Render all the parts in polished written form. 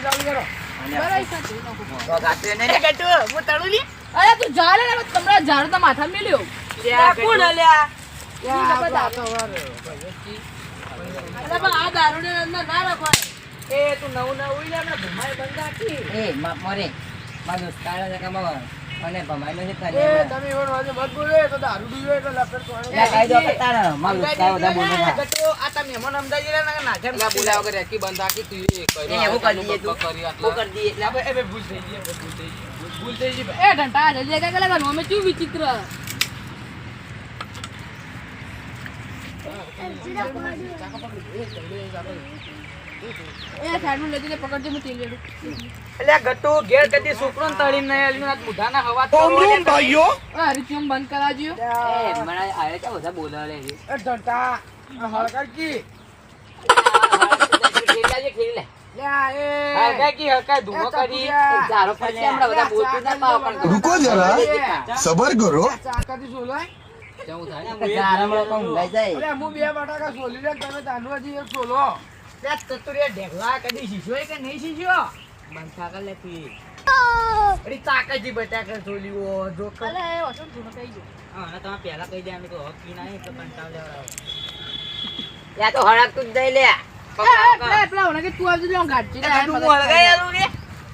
ચાલુ કરો. બરાબર છે તો ગાતે ને ગટુ હું તળું લી. અરે તું જા લે તમને ઝાડ તો માથા મેલ્યો કોણ લ્યા? ખબર દાતો અરે પણ આ દારૂ ને અંદર ના રાખવાય એ તું નવું નવું લે આપણે ભમાઈ બંધ રાખી. એ મોરે મારો દોસ્તાર છે કમાવા અને ભમાઈનો છે એ તને તમે એવો વાજે મત બોલો તો દારૂ પીવે એટલે લપેટ લે કાઈ દો કરતા ને મારો દોસ્તાર બધા બોલે ના ગટુ આ તમે મહેમાન અમદાજી રે ના નાજમ ના બોલાવ કે રેકી બંધ રાખી તું એ એ એવું કરી દઈએ તું કરી હું કરી દઈએ એટલે આપણે એ ભૂલ થઈ ગઈ ભૂલ થઈ ગઈ એ ઘંટા જલ્દી કા કે લગન અમે ચૂ વિચિત્ર એ સાડું લેજે પકડજે હું તેલ લેડું એટલે ગટુ ઘેર કદી છોકરોને તળીને નહીં આલ્યું ના મુઢાના હવા તો ભાઈઓ હરીચું બંધ કરાવજો એ મને આરે તો બધા બોલાવે છે એ ધંટા હળકર કી ખેલા જે ખેલે લ્યા એ હળકા કી હળકા ધૂમો કરી ચારો પછી હમણાં બધા બોલતું ના પાવ પણ रुको जरा सबर करो ચાકાથી સોલાય કેવું થાય ચારામાં તો ઊંઘાઈ જાય અરે હું બે બટાકા સોલી લે તમે તાંડવાજી એક સોલો લે તતુરિયા ઢેગલા કદી શીશો કે નહીં શીશો બંધા કર લેતી અરે ચાકાજી બટાકા સોલીઓ જો અલે એ ઓછો ધૂનો કહી ગયો હા અને તમે પહેલા કહી દે અમે તો હકી ના તો કંટાળ લેવડાવો યા તો હળક તું જ દઈ લે પેલા ઓને કે તું આવજો લે ગાડી તું હળગાઈ આલું રે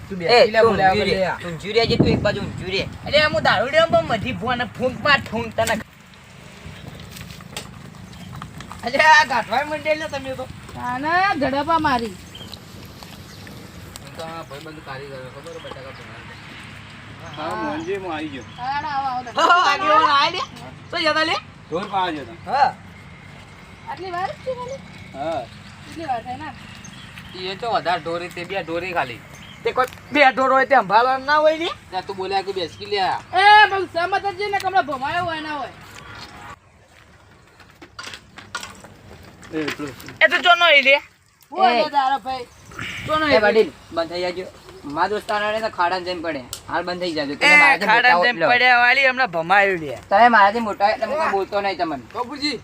તું એ બેસી લે તું બોલાવ ઊંઘી લે રે તું ઊંઘી રે જે તું એક બાજુ ઊંઘી રે અરે હું દારૂ રે પણ મધી ભોને ફૂંક માં ઠૂંક તને અરે આ ગાંઠવાય મંડેલ ને તમે તો આના ધડપા મારી તો આ ભાઈબંધ કારીગર ખબર બટાકા બનાવે હા મોંજી માં આવી ગયો આડા આવો આવો આગેવાન આય લે તો જતા લે ઢોર પાવા જતા હા આટલી વાર છે ખાલી હા એટલી વાર થાય ના એ તો વધારે ઢોરી તે બે ઢોરી ખાલી તે કોઈ બે ઢોર હોય તે સંભાળવા ના હોય ને ત્યાં તું બોલ્યા કે બેસકી લે એ બસ સમત જ ને કમળો ભમાયો હોય ના હોય એ તો ચોનો ઈ લે ઓય દારા ભાઈ ચોનો એ વડીલ બંધ થઈ જાજો મારા દોસ્તારોને તો ખાડા જઈને પડે હાલ બંધ થઈ જાજો તમે એ મારાથી ખાડા મોટા જેમ હો- પડ્યા વાળી હમણાં ભમાયું લે તમે મારાથી મોટા એટલે હું કઈ બોલતો નહીં તમને બાપુજી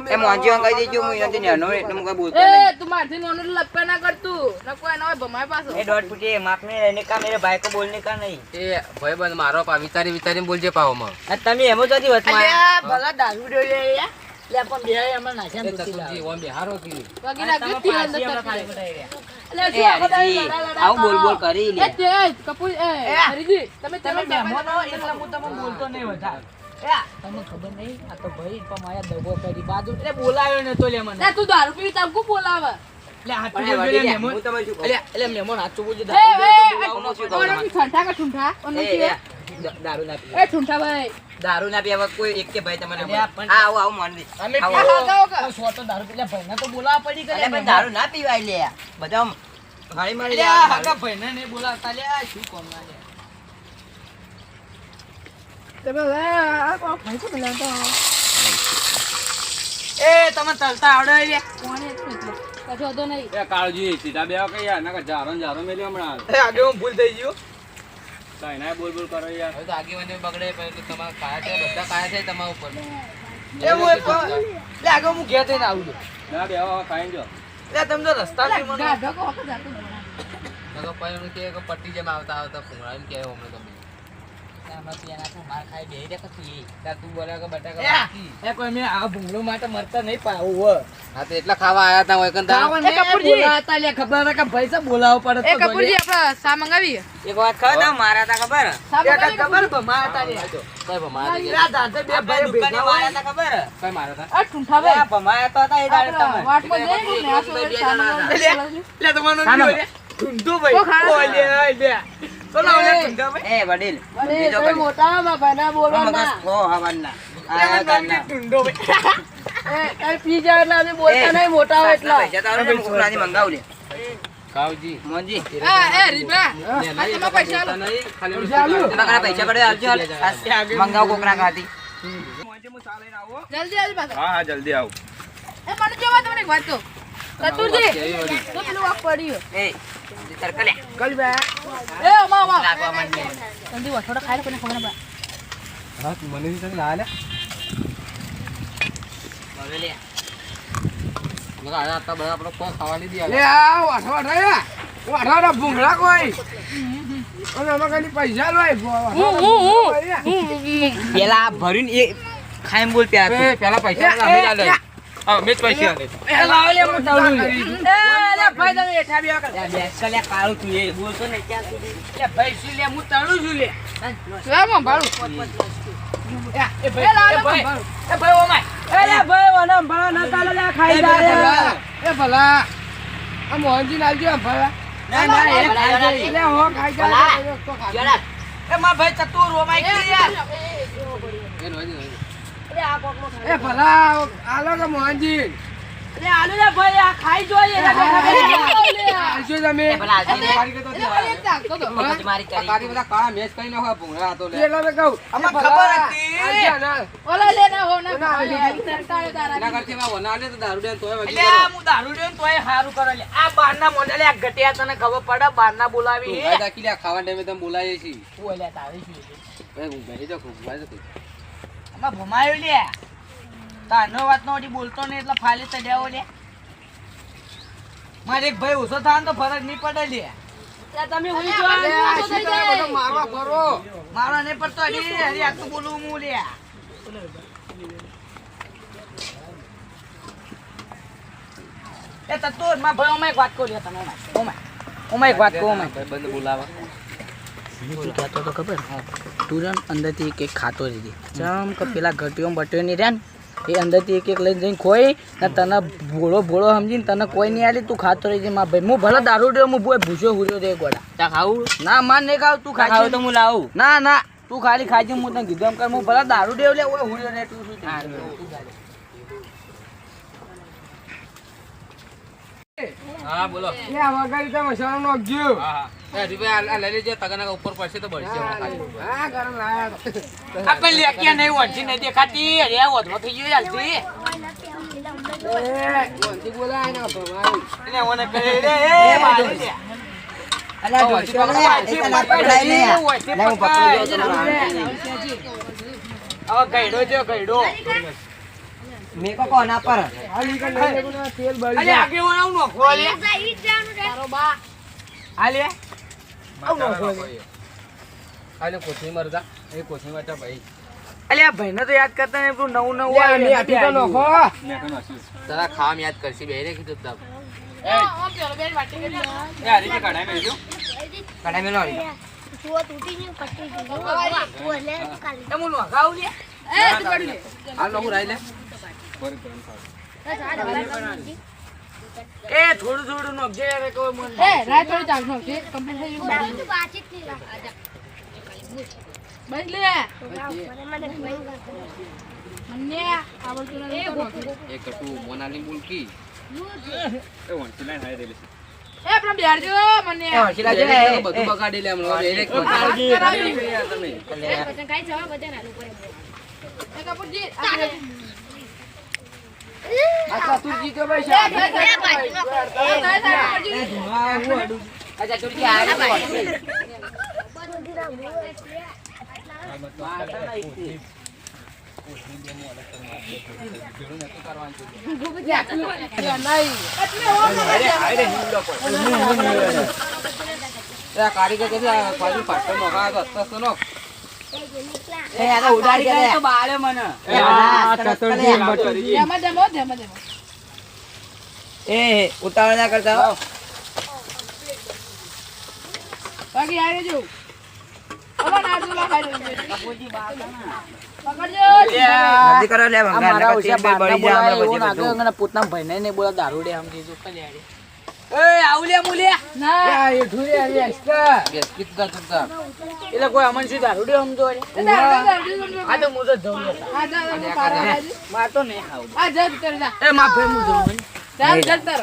એ મોંજી કહી દેજો હું એનાથી નાનો એટલે હું કઈ બોલતો એ નહીં તું મારથી નોનો લપકા ના કરતું ન કોઈ ના હોય ભમાય પાછો એ દોઢ ફૂટી माफ में रहने का मेरे भाई को बोलने का नहीं એ ભાઈબંધ મારો પા વિચારી વિચારીને બોલજે પાવમાં તમે એમ જ હતી વચમાં અલ્યા ભલા દારૂ લે લે લે પણ બે હમણાં નાખ્યા એ દુખી ચતુરજી ઓમ બેહારો કી વગી નાખ્યો તી અંદર એટલે એ હરીજી, આવું બોલ બોલ કરી લે એ તેજ કપૂર એ હરીજી તમે તમે ચલો મહેમાન હો એટલે હું તમને બોલતો નહીં વધારે તમને ખબર નહીં આ તો ભાઈ પણ મારા દગો કરી બાજુ એટલે બોલાવ્યો નતો લે મને ના તું દારૂ પી તમ કો બોલાવે એટલે હાચું પણ બોલજો લે વડીલ, મહેમાન હું તમને શું કહું? એટલે મહેમાન હાચું બોલજો એ દારૂ એ બોલાવું છું કહું ઓનો કી ઠંઠા કા ઠુંઠા ઓનો એ, કી એ, દારૂ ના પીવે એ ઠુંઠા ભાઈ દારૂ ના પીવા કોઈ એક કે ભાઈ તમને અલ્યા, બોલે. પણ- હા આવું આવું માન દે અમે આવો, પીવો. આવો. ગાઓ કા. તો સોટો દારૂ પીલા ભાઈને તો બોલાવા પડી કરે અલ્યા, પણ દારૂ ના પીવાય લે બધા આમ હાળી મારી લે અલ્યા, આ હાગા ભાઈને નહીં બોલાવતા લે આ શું કોમ ના લે તમે આ કો ભાઈ કો બોલાવતો એ તમે તલતા આવડે લે કોણે એટલે કશો હતો નહીં એ કાળજી સીધા બે કઈ યાર ના જારો ને જારો મેલ્યો હમણાં એ આગે હું ભૂલ થઈ ગયો કઈ ના બોલ બોલ કરો યાર હવે તો આગેવાને બગડે પછી તો તમારા કાયા છે બધા કાયા છે તમારા ઉપર એવું એક લે આગે હું ઘેર થઈને આવું છું ના બે આવો ખાઈ જો લે તમે તો રસ્તા થી મને ગાઢો કો હક જાતો બોલા નકર પછી એનું કે પટ્ટી જેમ આવતા આવતા ફુંગળાઈને કહે અમને તમે આમાં પીવાના તો માર ખાઈ બેહી રે કશું એ. ત્યાં તું બોલ્યા કે બટાકા એ, બાકી. એ કોઈ મેં આ ભૂંગળો માટે મરતા નહીં પાવું હો હા તો એટલા ખાવા આયા તા હોય કંતા ખાવા એ કપૂરજી. બોલાવતા લે ખબર કે ભાઈ સાહેબ બોલાવો પડે એ કપૂરજી આપડા સા મંગાવી એક વાત કહો તો મારા તા ખબર સા એક મંગાવી ખબર ભમાતા લે કઈ ભમાયા લે આ દાંતે બે આપણે ભાઈ દુકાને ભેગા માર્યા હોય તા ખબર કઈ મારા તા આ ઠુંઠા લે, આ ભાઈ ભમાયા તો હતા એ દાડે તમે વાટમાં જઈ ને આ સો સા મંગાવી લે તમારો સાનો? લે ઢૂંઢો ભાઈ ઓ, ખાના ઓ, લે લે ચલો લે ઢૂંઢો ભાઈ એ વડીલ અરે બીજો તમે કઈ મોટા માં ભાઈના બોલો મગજ ના ખો હવાના લે આ નામ લે કાના ઢૂંઢો ભાઈ એ પી જાય એટલે અમે બોલતા નહીં મોટા હોય એટલા પૈસા તો આવડે ને, કોકનાથી મંગાવ લે કાવજી મોંજી એ રીબા નહીં, આ પૈસા બોલતા નહીં, ખાલી ઓલું પૈસા આલ્યું? શું તમારા પૈસા પડે આવજો હાલ. મંગાવ કોકના ખાતી જલ્દી આવી પાછા હા હા જલ્દી આવ એ મને કેવા તમને એક વાત કહું ચતુરજી કેવી વળી? તો પેલું વાક પડ્યું એ તરકલે કલ બે એ અમા અમા લાગવા માંડે જલ્દી વઠોડા ખાઈ લે કોને ખબર ના હા તું મને તને લા લે હવે લે નકર આયા હતા બધા આપણે કોઈ ખાવા નહીં દે લે આ વાઠ વાઠ આયા વાળાના ભૂંગળા કોઈ અને આમાં ખાલી પૈસા લોય પેલા ભરીને એ ખાઈને બોલ પ્યાર પેલા પૈસા અમે જ આલે અમે જ પૈસા આલે એ લાવ લે હું તળું લે. લે ભાઈ તમે એઠા બેવા કર બેસકલ્યા કાળું તું એ બોલતો ને ક્યાં સુધી લે ભાઈ શું લે હું તળું છું લે. લામાં ભાડું એ ભાઈ એ ભાઈ ઓમાય. એ લે ભાઈ ઓના ભણા ન તાલે લે ખાઈ જાય. એ ભલા આ મોહનજી નાલજો ભલા ના ના એ ખાઈ જાય. એટલે હો ખાઈ ભલા. જાય તો ખાઈ જરા એ માં ભાઈ ચતુર ઓમાય કે યાર. એ ભલા આલો કે મોહનજી લે આલુ લે ભાઈ આ ખાઈ જોઈએ લે. આલજો તમે એ ભલા આજે મારી કે તો મગજ મારી કરી તારી બધા કાળા મેચ કરીને હોય ભૂંગળા તો લે એટલે મેં કહું આમાં ખબર હતી. આલજો ના ઓલા લે ના હો ના ના, તારે તારા એના કરતી એમાં વના લે તો દારૂ ડે તોય વગી એટલે આ હું દારૂ લેવું તોય હારું કરે લે. આ બારના મોઢા લે આ ઘટિયા તને ખબર પડે બારના બોલાવી તું ભાઈ દાખી લે ખાવા ટાઈમે તમે બોલાવીએ છીએ ઓ લે તારી શું છે? ભાઈ હું બેહી જાઉં ખૂબ ભાઈ તો આમાં ભમાયો લે. તારનો વાત નો બોલતો ને એટલે ફાલી ચડ્યાવો લે. મારે એક ભાઈ ઓછો થાય ને તો ફરક નહીં પડે લે. તમે ઉઈ જો અરે આ શું કરે બધો મારવા ફરો મારો નહીં પડતો હરી હરી આટલું બોલું હું લે. એ તતો માં ભાઈ ઓમાં એક વાત કહું લે તને ઓમાં એક વાત કહું ઓમાં. ભાઈ બંધ બોલાવા તું કહેતો તો ખબર તું અંદરથી એક એક ખાતો રહી ચમ કે પેલા ઘટીઓ બટ્યો નહીં રહ્યા ને એ અંદરથી એક એક લઈને જઈને ખોઈ ને તને ભોળો ભોળો સમજીને તને કોઈ નહીં આલી તું ખાતો રહી જાય ભાઈ હું ભલે દારૂ ડ્યો હું ભૂસ્યો હુર્યો રે ગોડા ચા ખાવું ના માર નહીં ખાવ તું ખાવ ખાઈ તો હું લાવું ના ના તું ખાલી ખાઈ હું તને કીધું એમ કર હું ભલે દારૂ ડ્યો લે ઓય હુર્યો રે તું શું હા બોલો એ આ વગાડી તમે મસાલો નાખજો હા હા એ હરીભાઈ આ લઈ લેજે તગાના ઉપર પડશે તો બળશે હમણાં ખાલી હા ગરમ લાયા આપણે લેક્યા નહીં વળતી નહીં દેખાતી અરે વધવા થઈ ગયો યાલથી એ મોહનજી બોલાય ને ભમાઈ એટલે મને કહે રે એ મારી લે અલા વચ્ચે પકડાય લે વચ્ચે પકડાય હવે ગઈડો જો ગઈડો મેકો કોના પર હાલી કે નહીં તેલ બળી અલે જાય આગે વણાવ નો ખોલે આલે હાલે કોથળી મરદા એ કોથળી વાટા ભાઈ અલે આ ભાઈને તો યાદ કરતા ને પેલું નવું નવું લે આવે આની આટી તો નખો તારા ખામ યાદ કરશી બેહી કીધું તબ ઓ પેલો બેન વાટી કે એ હરીભાઈ કઢાઈ મેલજો કડાઈ મેલો હરી એમ નો ગાવ લે એ તું પડી લે હાલ હું રાઈ લે એ થોડું થોડું નો જે રે કોઈ મન એ રાત થોડી ચાલ નો છે કમ્પ્લીટ થઈ ગયું બસ લે મને આવડતું નથી એ કટુ મોનાલી બોલકી એ વંચી લાઈન હાઈ રેલી એ પણ બેરજો મને હસીલા છે બધું બગાડી લે હમણાં એ તમે એ કપૂરજી આ ચતુરજી તો ભાઈ અચ્છા તુરકી આ કારીગર કે પાછું પાટો નોખા તો અસ્ત નો એ આ તો ઉડાડી કરે તો બાળે મને ધેમા ધેમો એ ઉતાવળ ના કરતા હો બાકી આવી જો ઓલા નાડુલા ખાઈ રહ્યો પકડજો નથી કરો લે આ મારા ઓછા બારના બળી જાય બોલાય હમણાં એવો પછી નાખ્યો અને પોતાના ભાઈને નહીં બોલા દારૂ ડે સમજી જો કલ્યાણે એ આવું મુલે ના એ ઠુરે અરે એસ્કા બેસ્કિટ કા ચુકતા એટલે કોઈ અમન શું દારૂ ડે સમજો રે આ તો હું તો જઉં લે માર તો નહીં ખાવું આ જા તર જા એ માં ભાઈ હું જઉં ચાલ ચાલ તર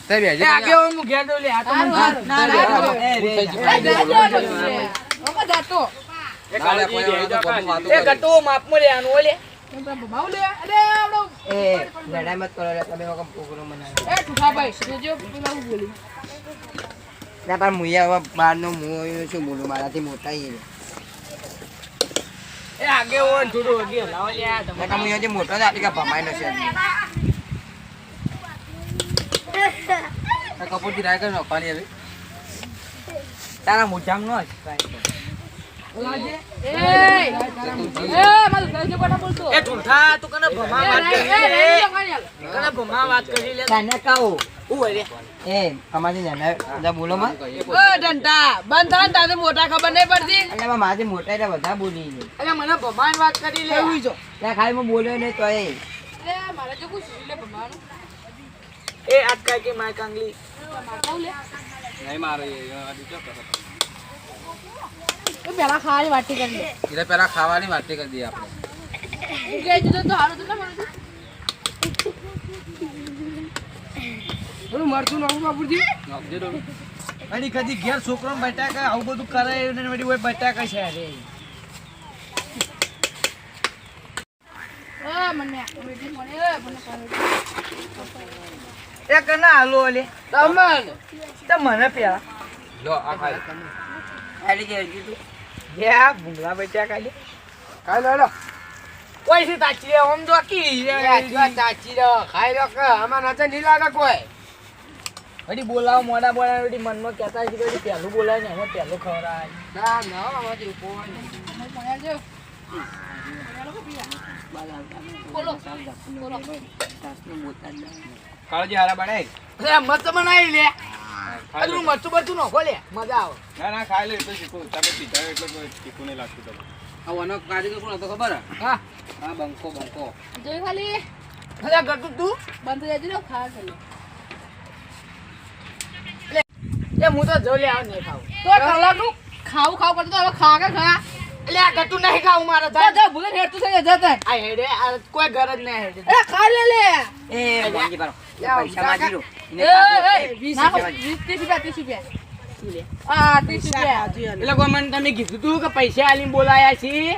તે બેજે એ આગે હું ઘેર દઉં લે આ તો મને હારું, ના હારું. ના ઓકે જાતો એ ગટો માપ માં લે આનું ઓલે ભાવ લે અરે આવડો એ લડાઈ મત કરો લે તમે વખત પ્રોગ્રામ બનાવ્યો એ ઠુઠા ભાઈ જો પેલા હું બોલી ના પણ મુયા હવે બહારનો મું શું બોલું મારાથી મોટા એ આગે ઓન થોડું આગે લાવ લે તમે મુયાથી મોટો જ આટલી ભમાઈ નથી આ કપૂરથી રાય કરી નાખવાની હવે તારા મોઢામાં નો જ એ મારું ઘરજો કોટા બોલતો એ ઠૂઠા તું કને ભમા વાત કરી લે કને ભમા વાત કરી લે તને કહું હું રે એ અમારી નાના બધા બોલો માં ઓ ડંટા બંધ થા તારે મોટા ખબર નહીં પડતી એટલે માજે મોટા એટલે બધા બોલી લે અરે મને ભમાન વાત કરી લે એવું જો ત્યાં ખાલી હું બોલ્યો નહીં તો એ મારે જો કુછ લે ભમાનું એ આજ કાઈ કે માય કાંગલી મારતા લે નહીં મારે આ દીકરો કરો તો પેલા ખાવાની વાટી કરી લે એટલે પેલા ખાવાની વાત કરી દઈએ આપણે કે જો તો હારું તો ના મળે થોડું મરચું નાખું બાપુજી નાખજે તો અને કદી ઘેર છોકરો બટાકા આવું બધું કરે એને વળી હોય બટાકા છે અરે મને મીઠી મને એ કના હાલો લે તમન તો મને પેલા લો આ ખાઈ આલી કે કીધું યા ભૂંગળા બચ્યા કાલે કાઈ લો કોઈ થી તાચી રે ઓમ જો કી ચાચી રો ખાઈ લો કે આમાં નચે નહીં લાગે કોઈ વળી બોલાવો મોડા બોલાવો વળી મનમાં કહેતા છે કે વળી પહેલું બોલાય ને એમાં પહેલું ખવડાય ના ના આમાંથી કોઈ મને જો બોલો બોલો કાળજી હારા બને અરે મત બનાવી લે આટલું મરચું બરચું નાખો લે મજા આવે ના ના ખાઈ લે તો શીખું તમે પીધા એટલે કોઈ શીખું નહીં લાગતું તમે આ વનો કારીગર કોણ હતો ખબર હા હા બંકો બંકો જોઈ ખાલી અરે ગટુ તું બંધ થઈ જજો ખા કરી એ હું તો જો લે આવ નહીં ખાવ તો કલાકનું ખાવું ખાવું કરતો હવે ખા કે ખા એટલે આ ગટુ નહીં ખાવું મારે જા જા ભૂલે હેઠું થઈ જતા આ હેડે આ કોઈ ઘર જ નહીં હેડે અરે ખા લે લે એ વાંગી પાડો પૈસા માગી લો એ 20 રૂપિયા 30 રૂપિયા આ 30 રૂપિયા એટલે કોઈ મને તમે કીધું તું કે પૈસા આલીને બોલાયા છીએ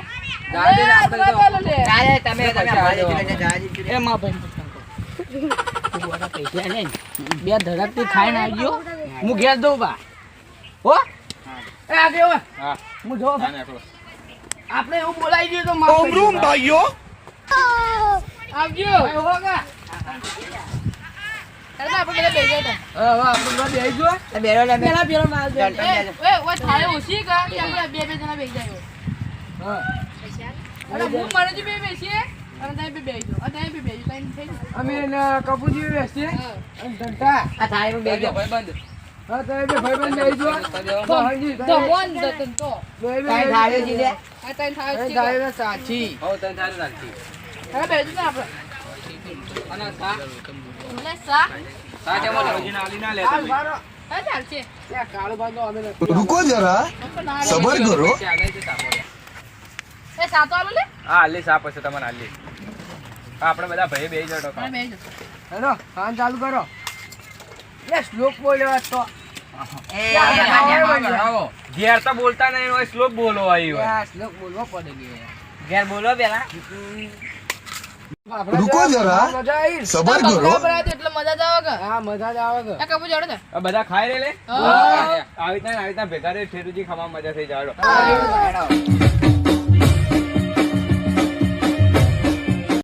તારે તમે એ માં ભાઈ પૈસા લે બે ધડકથી ખાઈને આવજો હું ઘેર દઉં બા હો એ આગે હો હા હું જો ના નાખો આપણે એવું બોલાવી દઈએ તો મારું ભાઈઓ આવજો ભાઈ હો કા અરે આપણે બધા બેસી ગયા હવે આપણે બધા બેસી જો બેરો લે પેલા પેલો માલ દે એ ઓય થાળે ઓછી કા કે આપણે બે જણા બેસી જાય હા અરે હું મને જ બે બેસીએ અને તમે બે બેસી જાઓ તમે બે બેસી ટાઈમ થઈ જાય અમે કપૂજી બેસીએ હા. અને ધંટા આ થાળી માં બેજો ભાઈ બંધ હા તમે બે ભાઈબંધ બેસી જો હાજી ધમોન દતન તો તારી થાળીઓ જી લે આ ટાઈમ થાય છે તારી સાચી હો તને તારે રાખી હવે બેસી ને આપણે અને સા લે સા સા કેમ બોલે કાળજી આલી ના લે હાલ તમે બારો હા ચાલશે લે કાળો બાંધો અમે रुको जरा ના सबर करो ચાલે છે સાપો એ સાતો આલો લે હા આલી સાપ હશે તમને આલી આપણે બધા ભાઈ બેહી જતો અને બેસી જાઓ હેલો કાન ચાલુ કરો લે શ્લોક બોલ્યો તો એ ઘેર તો બોલતા નહીં હોય શ્લોક બોલો આવી હોય આ શ્લોક બોલવો પડે કે ઘેર બોલો પેલા रुको जरा મજા આવી सबर બંકા करो ભરાય એટલે મજા જ આવે કે હા મજા જ આવે કે આ કપૂર જોડે ને આ બધા ખાઈ રે લે હા. આવી રીતના ભેગા રે ઠેરુજી ખાવા મજા થઈ જાય હા.